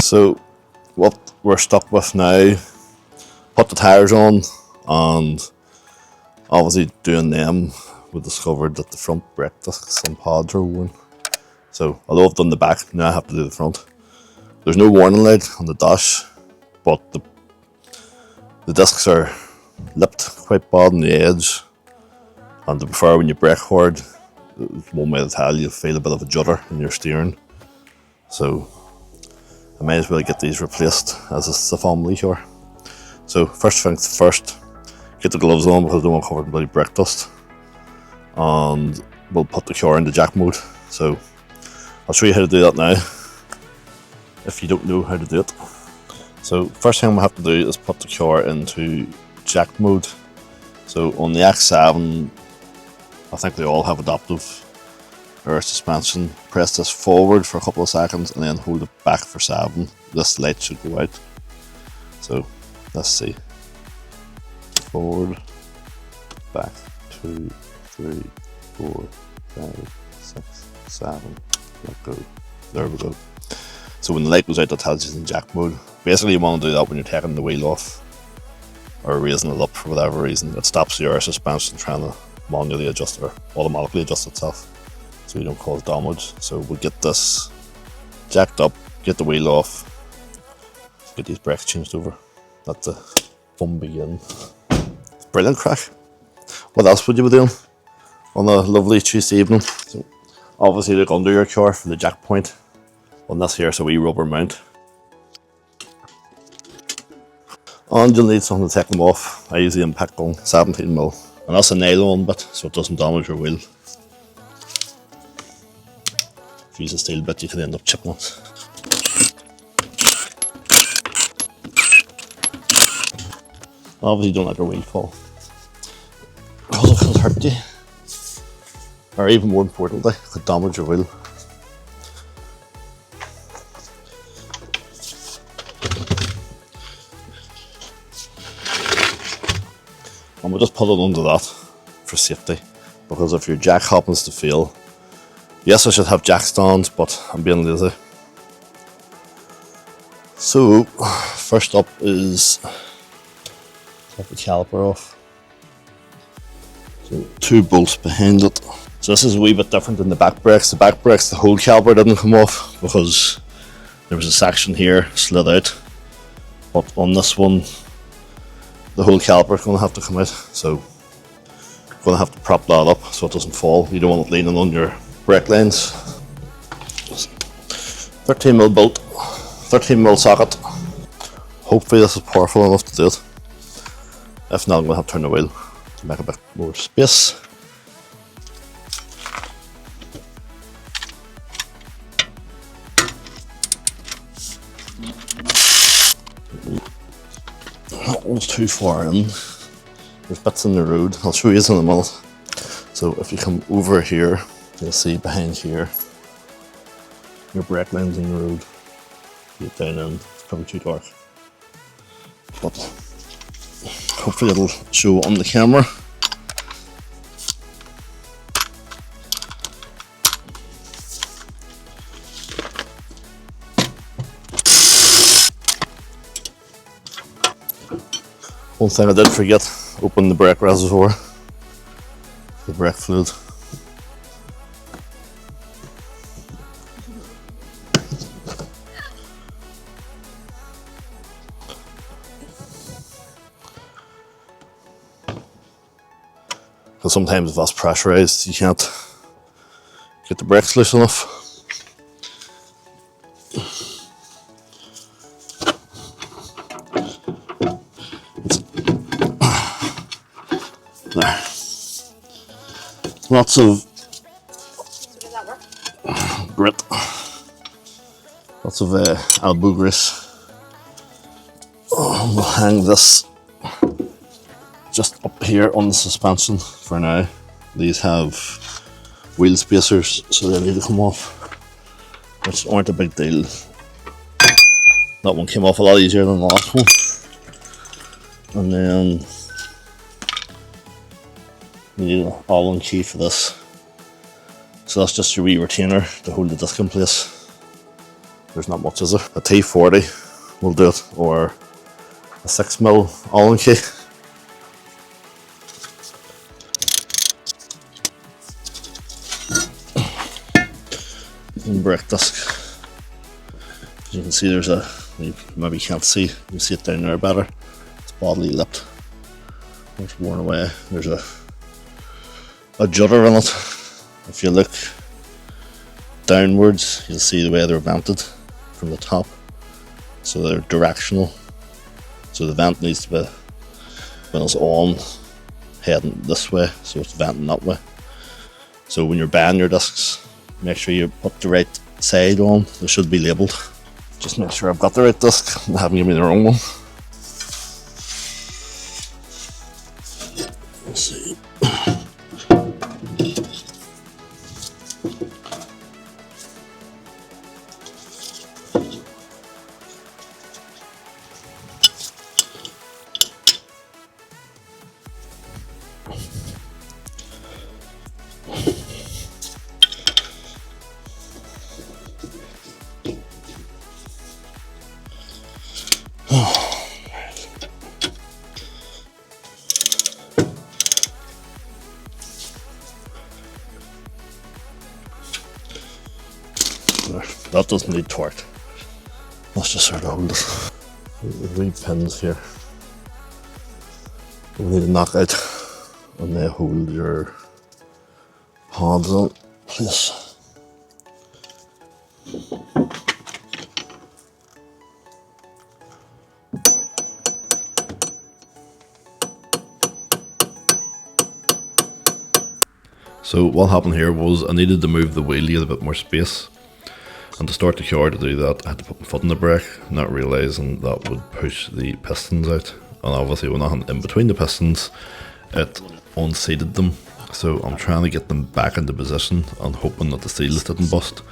So what we're stuck with now, put the tyres on, and obviously doing them, we discovered that the front brake discs and pads are worn. So although I've done the back, now I have to do the front. There's no warning light on the dash, but the discs are lipped quite bad on the edge, and to be fair, when you brake hard, one way to tell, you feel a bit of a judder in your steering. So I might as well get these replaced as it's a family car. So first things first, get the gloves on because I don't want covered in bloody brake dust, and we'll put the car into jack mode. So I'll show you how to do that now, if you don't know how to do it. So first thing we have to do is put the car into jack mode. So on the X7, I think they all have adaptive air suspension. Press this forward for a couple of seconds and then hold it back for 7. This light should go out. So let's see. Forward, back, 2, 3, 4, 5, 6, 7. Let go. There we go. So when the light goes out, that tells you it's in jack mode. Basically, you want to do that when you're taking the wheel off or raising it up for whatever reason. It stops the air suspension trying to manually adjust or automatically adjust itself, so you don't cause damage. So we'll get this jacked up, get the wheel off, get these brakes changed over. Let the fun begin. It's brilliant crack. What else would you be doing on a lovely Tuesday evening? So obviously look under your car for the jack point. On this here, so we rubber mount. And you'll need something to take them off. I use the impact gun, 17mm. And that's a nylon bit, so it doesn't damage your wheel. If you use a steel bit, you can end up chipping it. Obviously don't let your wheel fall, because it could hurt you. Or even more importantly, it could damage your wheel. And we'll just put it under that for safety, because if your jack happens to fail, yes, I should have jack stands, but I'm being lazy. So first up is take the caliper off. So 2 bolts behind it. So this is a wee bit different than the back brakes. The back brakes, the whole caliper didn't come off because there was a section here slid out, but on this one the whole caliper is going to have to come out, so you're going to have to prop that up so it doesn't fall. You don't want it leaning on your brake lines. 13mm bolt, 13mm socket. Hopefully this is powerful enough to do it. If not, I'm going to have to turn the wheel to make a bit more space. That one's too far in. There's bits in the road. I'll show you in a minute. So if you come over here, you'll see behind here your brake line's in the road. Get down in. It's probably too dark, but hopefully it'll show on the camera. One thing I did forget, open the brake reservoir, the brake fluid. Because sometimes if that's pressurized, you can't get the brakes loose enough. There. Lots of grit. Lots of elbow grease. We'll hang this just up here on the suspension for now. These have wheel spacers, so they need to come off, which aren't a big deal. That one came off a lot easier than the last one. And then you need an Allen key for this. So that's just your wee retainer to hold the disc in place. There's not much, is there? A T40 will do it, or a 6mm Allen key. And brake disc. As you can see, there's a, you maybe can't see, you see it down there better. It's bodily lipped. It's worn away. There's a judder in it. If you look downwards, you'll see the way they're vented from the top. So they're directional. So the vent needs to be, when it's on, heading this way, so it's venting that way. So when you're buying your discs, make sure you put the right side on. They should be labelled. Just make sure I've got the right disc and they haven't given me the wrong one. Let's see. That doesn't need torque. Let's just sort of hold it. The wee pins here, we need to knock out, and they hold your pads in place. So what happened here was I needed to move the wheel, get a bit more space. And to start the car, to do that, I had to put my foot on the brake, not realising that would push the pistons out. And obviously when I had in between the pistons, it unseated them. So I'm trying to get them back into position and hoping that the seals didn't bust.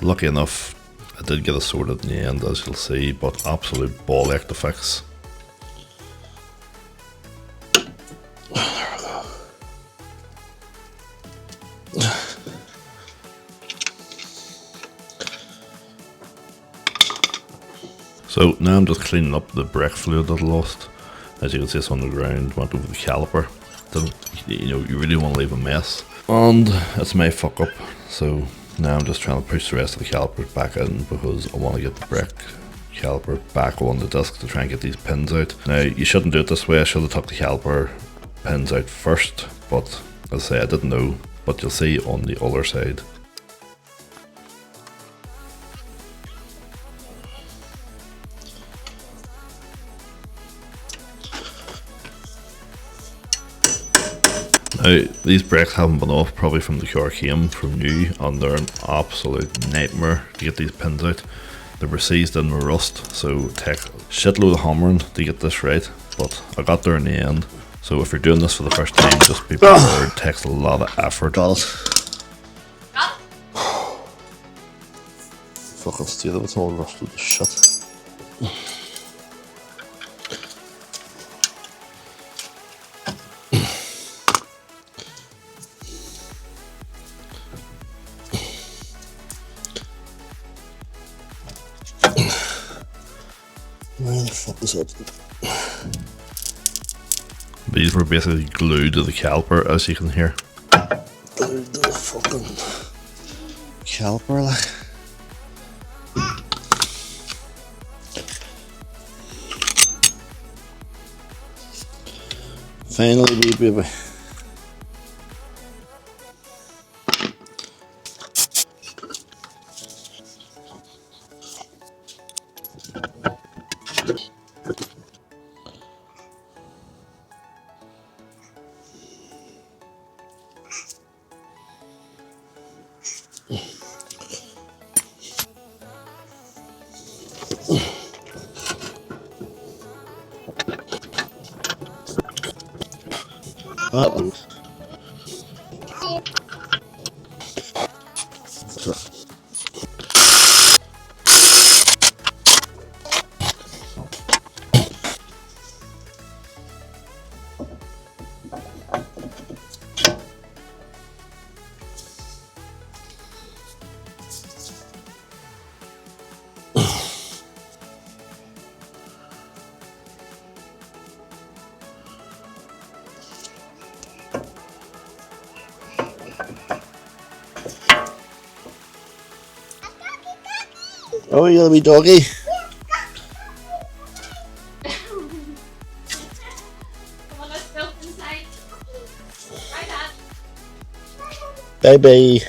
Lucky enough, I did get it sorted in the end, as you'll see, but absolute ball ache to fix. So now I'm just cleaning up the brake fluid that I lost. As you can see, it's on the ground, went over the caliper. You really want to leave a mess. And it's my fuck up. So now I'm just trying to push the rest of the caliper back in because I want to get the brake caliper back on the disc to try and get these pins out. Now you shouldn't do it this way. I should have took the caliper pins out first, but as I say, I didn't know. But you'll see on the other side. Now, these brakes haven't been off probably from the car came from new, and they're an absolute nightmare to get these pins out. They were seized in with rust, so it takes a shitload of hammering to get this right, but I got there in the end. So if you're doing this for the first time, just be prepared. It takes a lot of effort. Got it. Fucking steal it, it's all rusted to shit. Where the fuck is it? These were basically glued to the caliper, as you can hear. Glued to the fucking caliper, like. Finally, wee baby. That one. Oh, you little wee doggy. Come on, let's go inside. Right, Dad. Bye bye.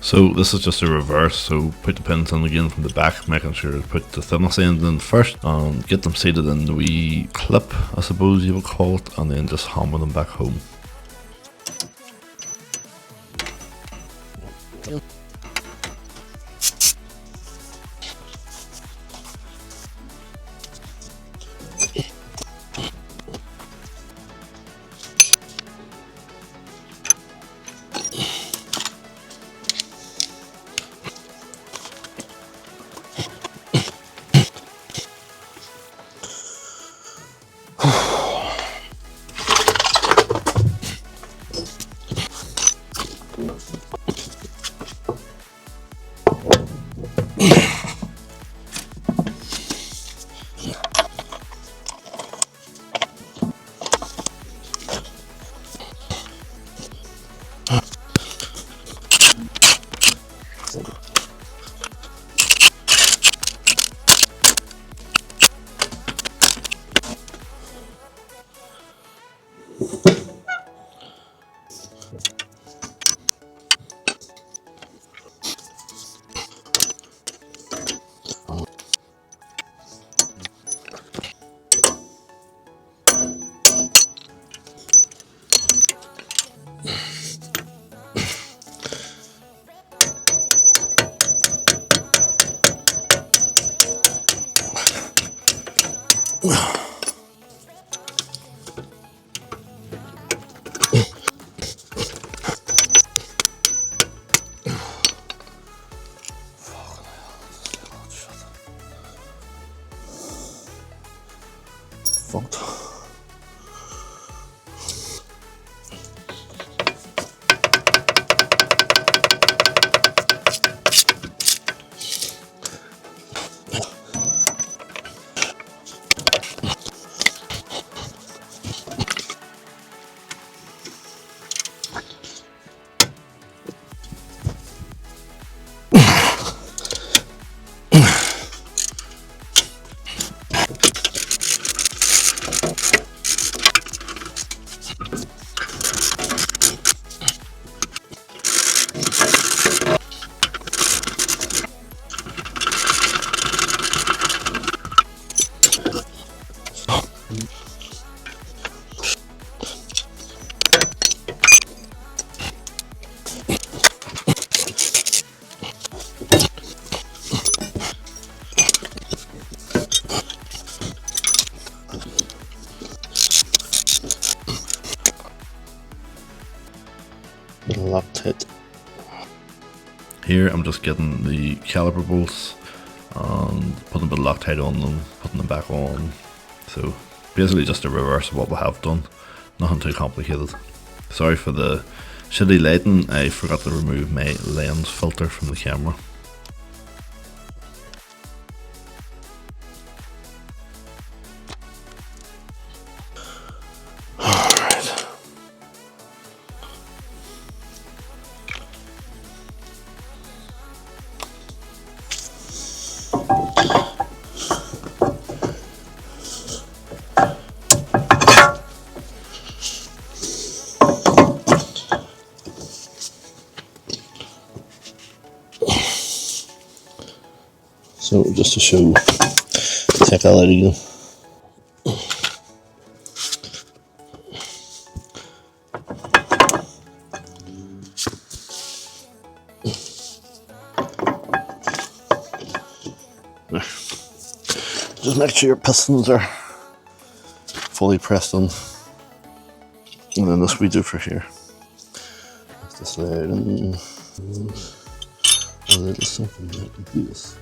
So this is just a reverse, so put the pins in again from the back, making sure to put the thinnest end in first and get them seated in the wee clip, I suppose you would call it, and then just hammer them back home. Fucked. Locked it. Here I'm just getting the caliper bolts and putting a bit of Loctite on them, putting them back on. So basically just a reverse of what we have done, nothing too complicated. Sorry for the shitty lighting, I forgot to remove my lens filter from the camera. So just to show, take that out again. There. Just make sure your pistons are fully pressed on. And then this we do for here. Just to slide in. A little something like this.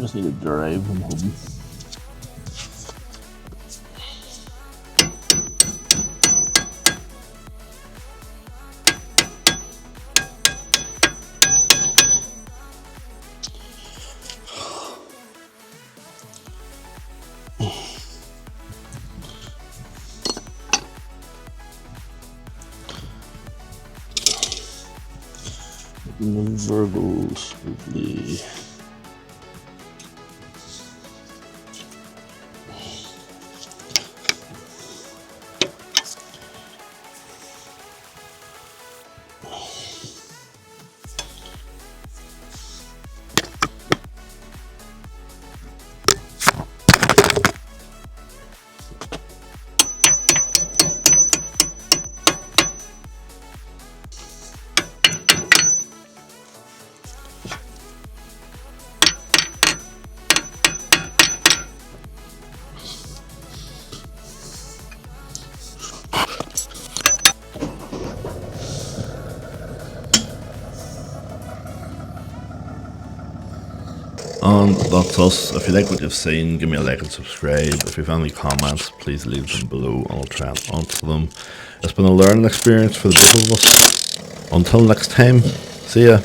just need to drive them home. Virgo smoothly. And that's us. If you like what you've seen, give me a like and subscribe. If you have any comments, please leave them below and I'll try and answer them. It's been a learning experience for the both of us. Until next time, see ya.